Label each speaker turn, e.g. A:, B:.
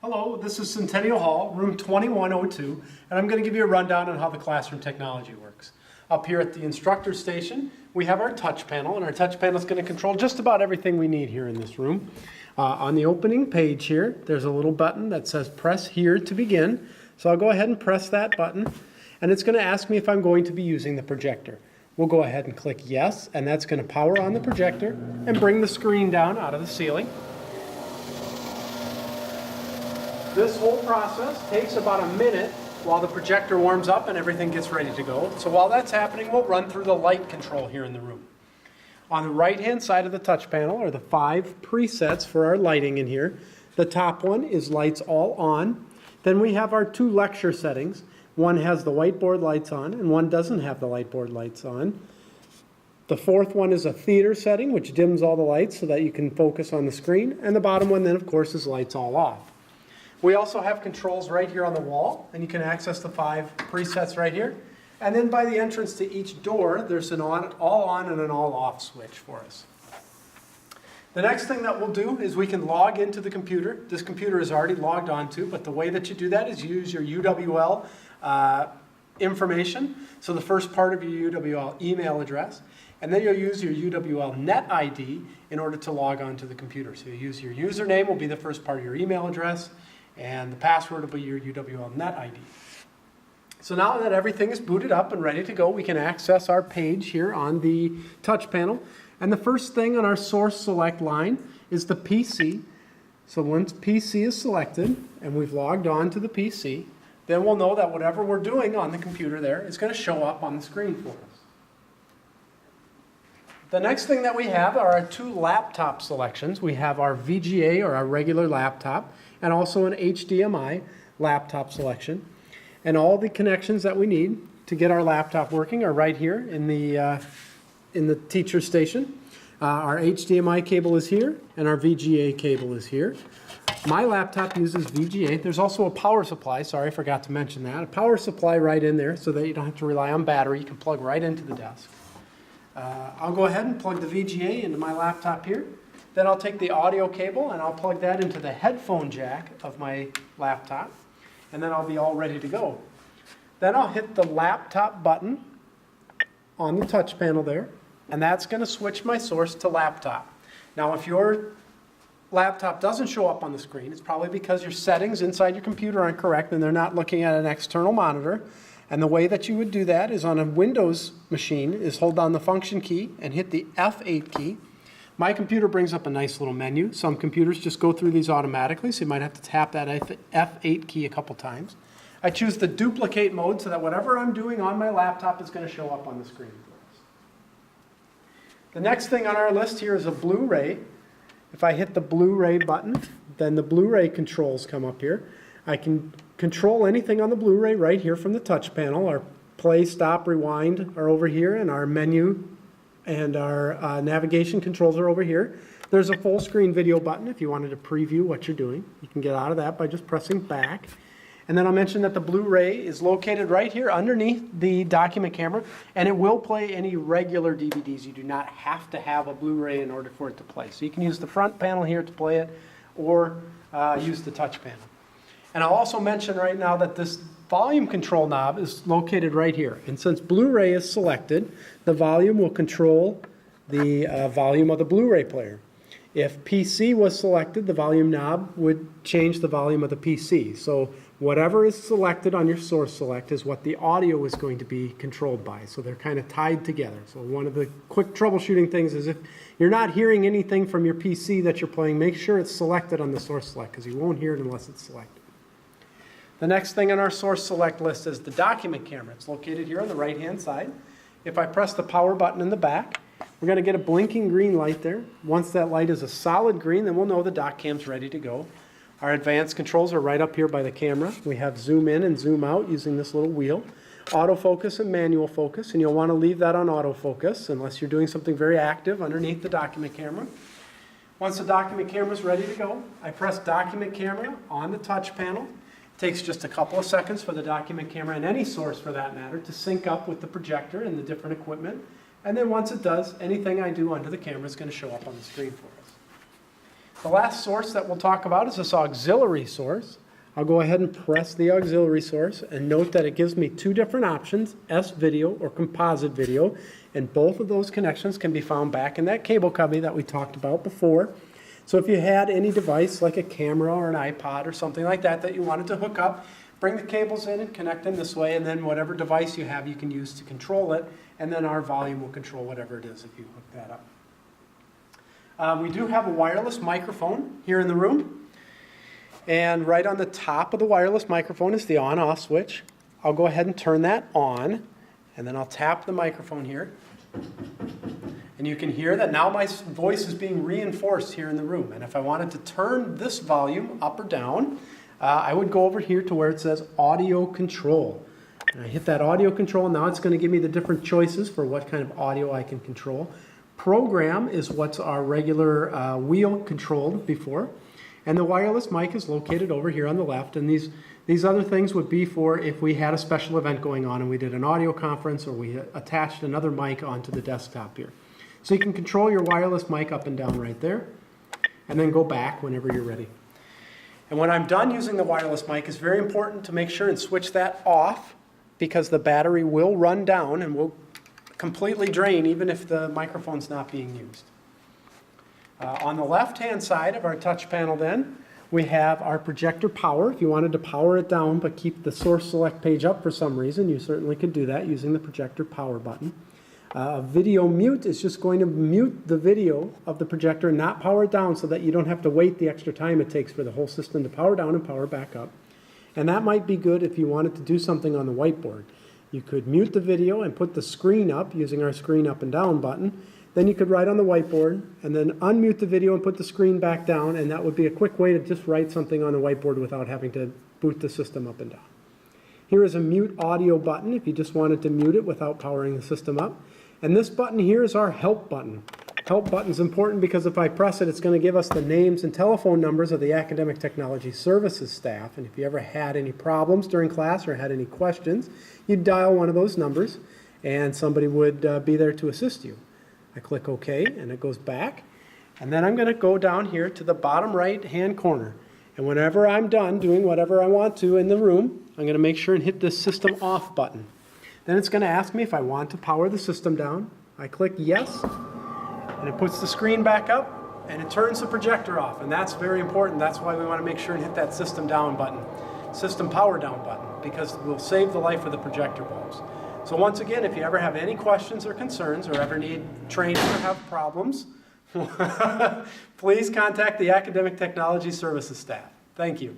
A: Hello, this is Centennial Hall, room 2102, and I'm going to give you a rundown on how the classroom technology works. Up here at the instructor station, we have our touch panel, and our touch panel is going to control just about everything we need here in this room. On the opening page here, there's a little button that says press here to begin. So I'll go ahead and press that button, and it's going to ask me if I'm going to be using the projector. We'll go ahead and click yes, and that's going to power on the projector and bring the screen down out of the ceiling. This whole process takes about a minute while the projector warms up and everything gets ready to go. So while that's happening, we'll run through the light control here in the room. On the right-hand side of the touch panel are the 5 presets for our lighting in here. The top one is lights all on. Then we have our 2 lecture settings. One has the whiteboard lights on and one doesn't have the whiteboard lights on. The 4th one is a theater setting, which dims all the lights so that you can focus on the screen. And the bottom one then, of course, is lights all off. We also have controls right here on the wall, and you can access the 5 presets right here. And then by the entrance to each door, there's an all on and an all off switch for us. The next thing that we'll do is we can log into the computer. This computer is already logged onto, but the way that you do that is use your UWL information. So the first part of your UWL email address, and then you'll use your UWL net ID in order to log onto the computer. So you use your username will be the first part of your email address, and the password will be your UWL net ID. So now that everything is booted up and ready to go, we can access our page here on the touch panel. And the first thing on our source select line is the PC. So once PC is selected and we've logged on to the PC, then we'll know that whatever we're doing on the computer there is going to show up on the screen for us. The next thing that we have are our 2 laptop selections. We have our VGA, or our regular laptop, and also an HDMI laptop selection. And all the connections that we need to get our laptop working are right here in the teacher station. Our HDMI cable is here, and our VGA cable is here. My laptop uses VGA. There's also a power supply. Sorry, I forgot to mention that. A power supply right in there so that you don't have to rely on battery. You can plug right into the desk. I'll go ahead and plug the VGA into my laptop here. Then I'll take the audio cable and I'll plug that into the headphone jack of my laptop. And then I'll be all ready to go. Then I'll hit the laptop button on the touch panel there. And that's going to switch my source to laptop. Now if your laptop doesn't show up on the screen, it's probably because your settings inside your computer aren't correct and they're not looking at an external monitor. And the way that you would do that is on a Windows machine is hold down the function key and hit the F8 key. My computer brings up a nice little menu. Some computers just go through these automatically, so you might have to tap that F8 key a couple times. I choose the duplicate mode so that whatever I'm doing on my laptop is going to show up on the screen for us. The next thing on our list here is a Blu-ray. If I hit the Blu-ray button, then the Blu-ray controls come up here. I can control anything on the Blu-ray right here from the touch panel. Our play, stop, rewind are over here, and our menu and our navigation controls are over here. There's a full screen video button if you wanted to preview what you're doing. You can get out of that by just pressing back. And then I'll mention that the Blu-ray is located right here underneath the document camera, and it will play any regular DVDs. You do not have to have a Blu-ray in order for it to play. So you can use the front panel here to play it, or use the touch panel. And I'll also mention right now that this volume control knob is located right here. And since Blu-ray is selected, the volume will control the volume of the Blu-ray player. If PC was selected, the volume knob would change the volume of the PC. So whatever is selected on your source select is what the audio is going to be controlled by. So they're kind of tied together. So one of the quick troubleshooting things is if you're not hearing anything from your PC that you're playing, make sure it's selected on the source select, because you won't hear it unless it's selected. The next thing on our source select list is the document camera. It's located here on the right-hand side. If I press the power button in the back, we're going to get a blinking green light there. Once that light is a solid green, then we'll know the doc cam's ready to go. Our advanced controls are right up here by the camera. We have zoom in and zoom out using this little wheel. Autofocus and manual focus, and you'll want to leave that on autofocus unless you're doing something very active underneath the document camera. Once the document camera is ready to go, I press document camera on the touch panel. It takes just a couple of seconds for the document camera, and any source for that matter, to sync up with the projector and the different equipment. And then once it does, anything I do under the camera is going to show up on the screen for us. The last source that we'll talk about is this auxiliary source. I'll go ahead and press the auxiliary source and note that it gives me two different options, S-video or composite video, and both of those connections can be found back in that cable cubby that we talked about before. So if you had any device like a camera or an iPod or something like that that you wanted to hook up, bring the cables in and connect them this way, and then whatever device you have you can use to control it, and then our volume will control whatever it is if you hook that up. We do have a wireless microphone here in the room. And right on the top of the wireless microphone is the on-off switch. I'll go ahead and turn that on, and then I'll tap the microphone here. And you can hear that now my voice is being reinforced here in the room. And if I wanted to turn this volume up or down, I would go over here to where it says audio control. And I hit that audio control, and now it's going to give me the different choices for what kind of audio I can control. Program is what's our regular wheel controlled before. And the wireless mic is located over here on the left. And these other things would be for if we had a special event going on and we did an audio conference or we attached another mic onto the desktop here. So you can control your wireless mic up and down right there, and then go back whenever you're ready. And when I'm done using the wireless mic, it's very important to make sure and switch that off, because the battery will run down and will completely drain even if the microphone's not being used. On the left-hand side of our touch panel then, we have our projector power. If you wanted to power it down but keep the source select page up for some reason, you certainly could do that using the projector power button. Video mute is just going to mute the video of the projector and not power it down, so that you don't have to wait the extra time it takes for the whole system to power down and power back up. And that might be good if you wanted to do something on the whiteboard. You could mute the video and put the screen up using our screen up and down button. Then you could write on the whiteboard and then unmute the video and put the screen back down, and that would be a quick way to just write something on the whiteboard without having to boot the system up and down. Here is a mute audio button if you just wanted to mute it without powering the system up. And this button here is our help button. Help button is important because if I press it, it's going to give us the names and telephone numbers of the Academic Technology Services staff. And if you ever had any problems during class or had any questions, you'd dial one of those numbers and somebody would be there to assist you. I click OK, and it goes back. And then I'm going to go down here to the bottom right-hand corner. And whenever I'm done doing whatever I want to in the room, I'm going to make sure and hit this System Off button. Then it's going to ask me if I want to power the system down. I click Yes, and it puts the screen back up, and it turns the projector off. And that's very important. That's why we want to make sure and hit that System Down button, System Power Down button, because we'll save the life of the projector bulbs. So once again, if you ever have any questions or concerns or ever need training or have problems, please contact the Academic Technology Services staff. Thank you.